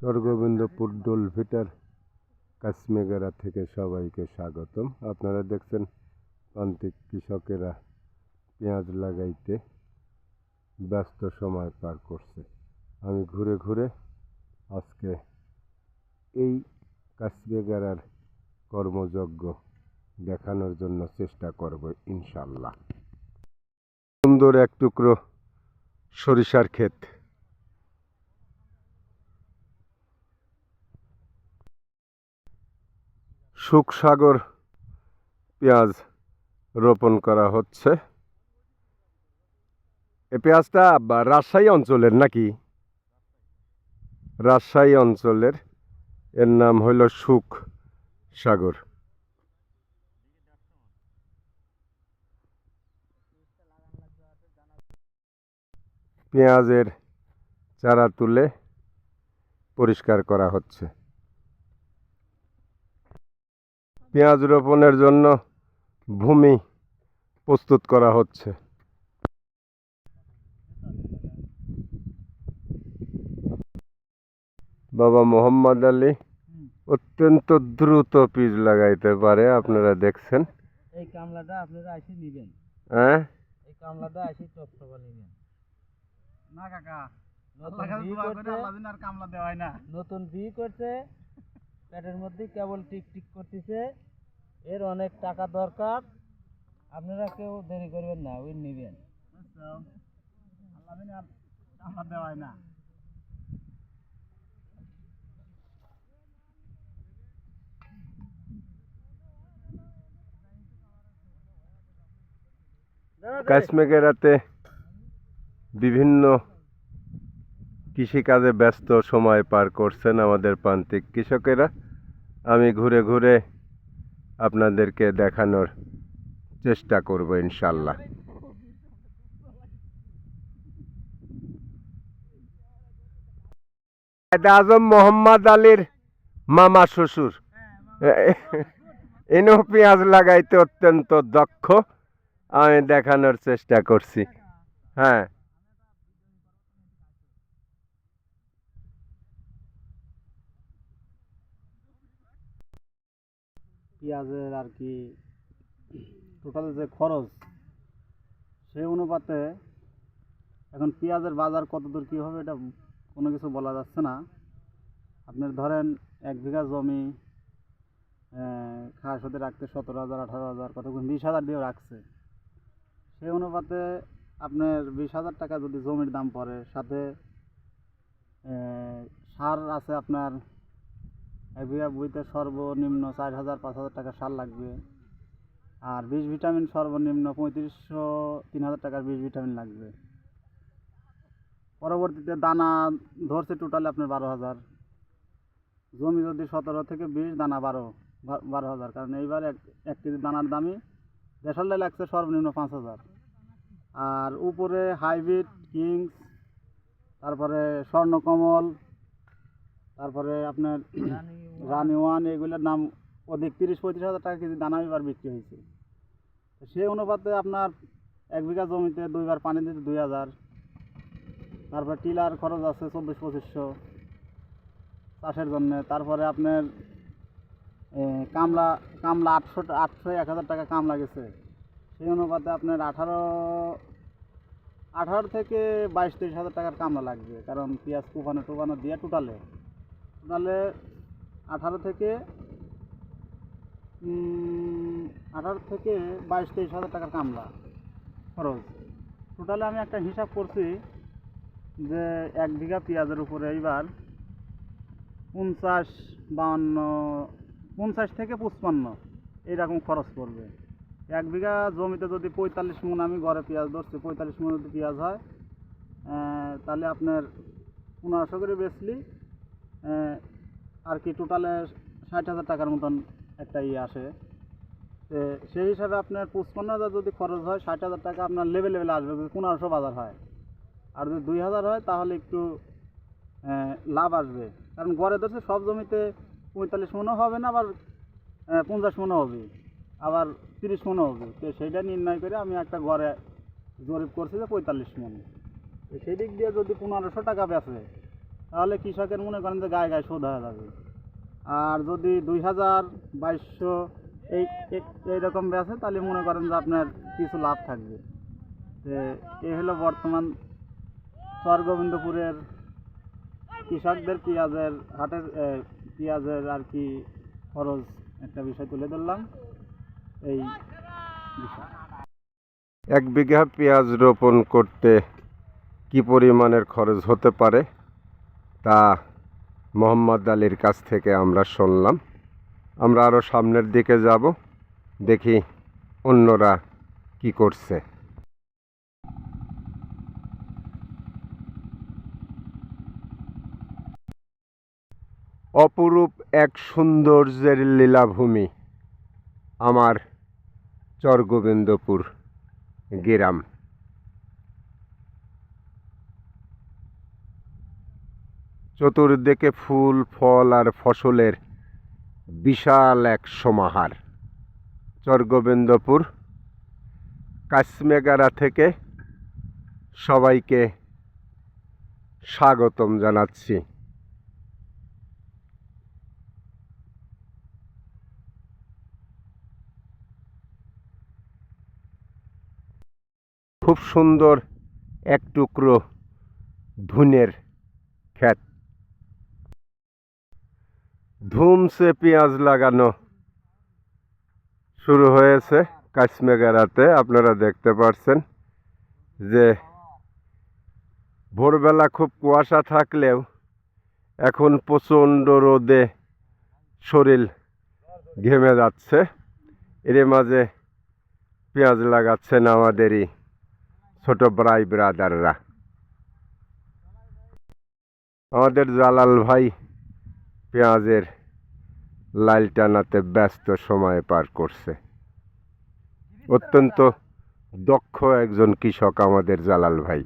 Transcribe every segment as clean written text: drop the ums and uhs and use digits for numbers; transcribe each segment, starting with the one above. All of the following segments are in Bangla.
স্বর্গবিন্দুপুর ডোলভিটার কাশ্মীরা থেকে সবাইকে স্বাগতম। আপনারা দেখছেন প্রান্তিক কৃষকেরা পেঁয়াজ লাগাইতে ব্যস্ত সময় পার করছে। আমি ঘুরে ঘুরে আজকে এই কাশ্মীরার কর্মযজ্ঞ দেখানোর জন্য চেষ্টা করব ইনশাল্লাহ। সুন্দর এক টুকরো সরিষার ক্ষেত, সুখসাগর পেঁয়াজ রোপণ করা হচ্ছে। এই পেঁয়াজটা রাজশাহী অঞ্চলের নাকি? রাজশাহী অঞ্চলের, এর নাম হইল সুখসাগর। পেঁয়াজের চারা তুলে পরিষ্কার করা হচ্ছে। পেঁয়াজ রোপণের জন্য ভূমি প্রস্তুত করা হচ্ছে। বাবা মোহাম্মদ আলী অত্যন্ত দ্রুত বীজ লাগাইতে পারে, আপনারা দেখছেন। এই কামলাটা আপনারা আসি নেবেন। হ্যাঁ, এই কামলাটা আসি টপটপা নেবেন না কাকা। নতুন বিয়ে করছে, পেটের মধ্যে কেবল টিকটিক করতেছে, এর অনেক টাকা দরকার। আপনারা কেউ দেরি করবেন না, ওই নেবেন। দেওয়ায় না। কাশ্মীরাতে বিভিন্ন কৃষিকাজে ব্যস্ত সময় পার করছেন আমাদের প্রান্তিক কৃষকেরা। আমি ঘুরে ঘুরে আপনাদেরকে দেখানোর চেষ্টা করব ইনশাল্লাহ। এটা আজম মোহাম্মদ আলীর মামা শ্বশুর। ইনো পেঁয়াজ লাগাইতে অত্যন্ত দক্ষ, আমি দেখানোর চেষ্টা করছি। হ্যাঁ, পেঁয়াজের আর কি টোটাল যে খরচ, সেই অনুপাতে এখন পেঁয়াজের বাজার কতদূর কী হবে এটা কোনো কিছু বলা যাচ্ছে না। আপনার ধরেন 1 বিঘা জমি খাস হতে রাখতে 17,000 18,000 কতক্ষণ 20,000 দিয়েও রাখছে। সেই অনুপাতে আপনার 20,000 টাকা যদি জমির দাম পড়ে, সাথে সার আছে আপনার 1 বিঘা বইতে সর্বনিম্ন 4,000 5,000 টাকা সার লাগবে। আর বিষ ভিটামিন সর্বনিম্ন 3500 3,000 টাকার বিষ ভিটামিন লাগবে। পরবর্তীতে দানা ধরছে টোটালে আপনার 12,000। জমি যদি 17 থেকে 20, দানা 12,000, কারণ এইবার 1 কেজি দানার দামই দেশালে লাগছে সর্বনিম্ন 5,000। আর উপরে হাইব্রিড কিংস, তারপরে স্বর্ণকমল, তারপরে আপনার রানি ওয়ান, এগুলোর দাম অধিক 30-35,000 টাকা কেজি দানা এবার বিক্রি হয়েছে। সেই অনুপাতে আপনার 1 বিঘা জমিতে 2 বার পানি দিতে 2,000, তারপর টিলার খরচ আছে 2400-2500 চাষের জন্যে। তারপরে আপনার কামলা 800-1,000 টাকা কামলা গেছে। সেই অনুপাতে আপনার 18 থেকে 22-23,000 টাকার কামলা লাগবে, কারণ পেঁয়াজ টুপানো দিয়ে টোটালে 18 থেকে 22-23,000 টাকার কামলা খরচ। টোটালে আমি একটা হিসাব করছি যে 1 বিঘা পেঁয়াজের উপরে এইবার 50 থেকে 55 এইরকম খরচ পড়বে। 1 বিঘা জমিতে যদি 45 মণ, আমি ঘরে পেঁয়াজ ধরছি, 45 মণ যদি পেঁয়াজ হয়, তাহলে আপনার 1500 করে বেচলি আর কি টোটালে 60,000 টাকার মতন একটা আসে। সেই হিসাবে আপনার 55,000 যদি খরচ হয়, 60,000 টাকা আপনার লেভেলে আসবে যদি 1500 বাজার হয়। আর যদি 2,000 হয় তাহলে একটু লাভ আসবে, কারণ গড়ে ধরছে সব জমিতে 45 মণও হবে না, আবার 50 মণও হবে, আবার 30 মণও হবে। তো সেইটা নির্ণয় করে আমি একটা গড়ে জরিপ করছি যে 45 মণ। তো সেই দিক দিয়ে যদি 1500 টাকা বেচে, তাহলে কৃষকের মনে করেন যে গায়ে গায়ে শোধ হয়ে যাবে। আর যদি 2000 2200 এইরকম বেচে তাহলে মনে করেন যে আপনার কিছু লাভ থাকবে। যে এ হলো বর্তমান গোবিন্দপুরের কৃষকদের পেঁয়াজের হাটের পেঁয়াজের আর কি খরচ একটা বিষয় তুলে ধরলাম এই বিষয়। 1 বিঘা পেঁয়াজ রোপণ করতে কি পরিমাণের খরচ হতে পারে তা মোহাম্মদ আলীর কাছ থেকে আমরা শুনলাম। আমরা আরও সামনের দিকে যাব, দেখি অন্যরা কি করছে। অপরূপ এক সৌন্দর্যের লীলাভূমি আমার চরগোবিন্দপুর গ্রাম। চতুর্দিকে ফুল ফল আর ফসলের বিশাল এক সমাহার। চরগোবিন্দপুর কাশ্মেগারা থেকে সবাইকে স্বাগতম জানাচ্ছি। খুব সুন্দর এক টুকরো ধুনের ক্ষেত। ধুমসে পেঁয়াজ লাগানো শুরু হয়েছে কাশ্মেগারাতে। আপনারা দেখতে পাচ্ছেন যে ভোরবেলা খুব কুয়াশা থাকলেও এখন প্রচণ্ড রোদে শরীর ঘেমে যাচ্ছে। এর মাঝে পেঁয়াজ লাগাচ্ছেন আমাদেরই ছোট ভাই ব্রাদাররা। আমাদের জালাল ভাই পেঁয়াজের লাইল টানাতে ব্যস্ত সময় পার করছে। অত্যন্ত দক্ষ একজন কৃষক আমাদের জালাল ভাই।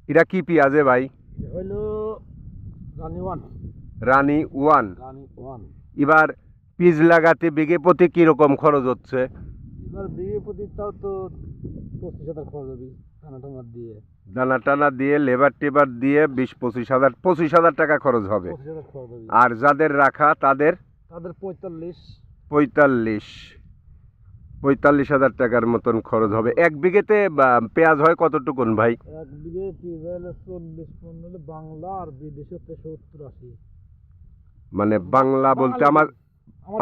এটা কি পেঁয়াজে ভাই? হইলো রানি ওয়ান। রানী ওয়ান। রানি ওয়ান। এবার বীজ লাগাতে বিঘে প্রতি কিরকম খরচ হচ্ছে? এবার বিঘে প্রতি তাও তো 25,000 খরচ হবে টানা টানা দিয়ে। দানা টানা দিয়ে লেবার টেবার দিয়ে 25,000 টাকা খরচ হবে। 25,000 খরচ হবে। আর যাদের রাখা তাদের 45,000 টাকার মতন খরচ হবে। 1 বিঘেতে পেঁয়াজ হয় কতটুকুন ভাই? 1 বিঘে পেঁয়াজ হলে 40 মণ হলে বাংলা আর বিদেশে 70-80। মানে বাংলা বলতে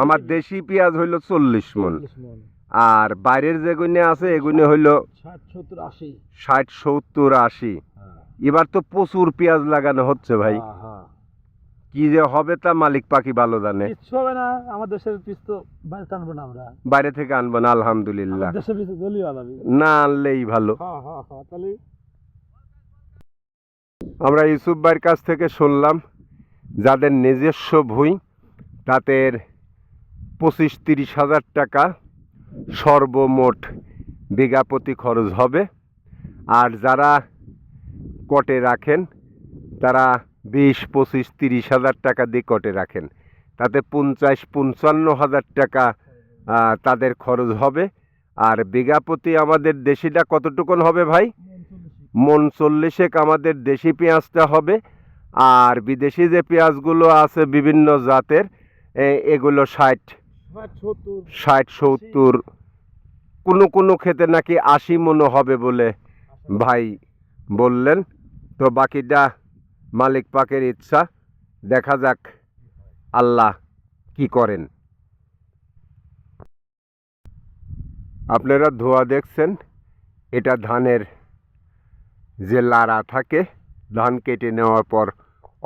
আমার দেশি পেঁয়াজ হইল 40 মণ। আর বাইরের যেগুনে আছে এগুনে হইল 60-70-80। এবার তো প্রচুর পেঁয়াজ লাগানো হচ্ছে ভাই। কি যে হবে তা মালিক পাখি ভালো জানে। কিচ্ছু হবে না, আমার দেশের পিস তো বাইরে আনবো না, আমরা বাইরে থেকে আনবো না। আলহামদুলিল্লাহ, দেশের পিস গলি আলাবি না আনলেই ভালো। তাহলে আমরা ইউসুফ ভাইয়ের কাছ থেকে শুনলাম যাদের নিজস্ব ভুঁই তাদের 25-30 হাজার টাকা সর্বমোট বিঘা প্রতি খরচ হবে। আর যারা কটে রাখেন তারা 20-25-30 হাজার টাকা দিয়ে কটে রাখেন, তাতে 50-55 হাজার টাকা তাদের খরচ হবে। আর বিঘা প্রতি আমাদের দেশিটা কতটুকুন হবে ভাই? মন 40 আমাদের দেশি পেঁয়াজটা হবে। আর বিদেশি যে পেঁয়াজগুলো আছে বিভিন্ন জাতের এগুলো 60-70, কোনো ক্ষেতে নাকি 80 মণ হবে বলে ভাই বললেন। তো বাকিটা মালিক পাকের ইচ্ছা, দেখা যাক আল্লাহ কি করেন। আপনারা ধোয়া দেখছেন, এটা ধানের যে লাড়া থাকে, ধান কেটে নেওয়ার পর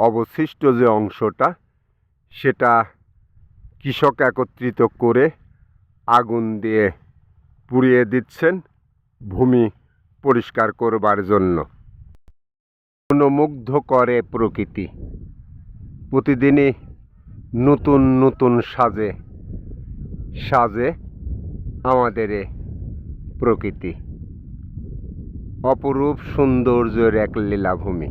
অবশিষ্ট যে অংশটা সেটা কৃষক একত্রিত করে আগুন দিয়ে পুড়িয়ে দিচ্ছেন ভূমি পরিষ্কার করবার জন্য। মনোমুগ্ধ করে প্রকৃতি, প্রতিদিনই নতুন নতুন সাজে সাজে আমাদের প্রকৃতি। অপরূপ সৌন্দর্যের এক লীলাভূমি।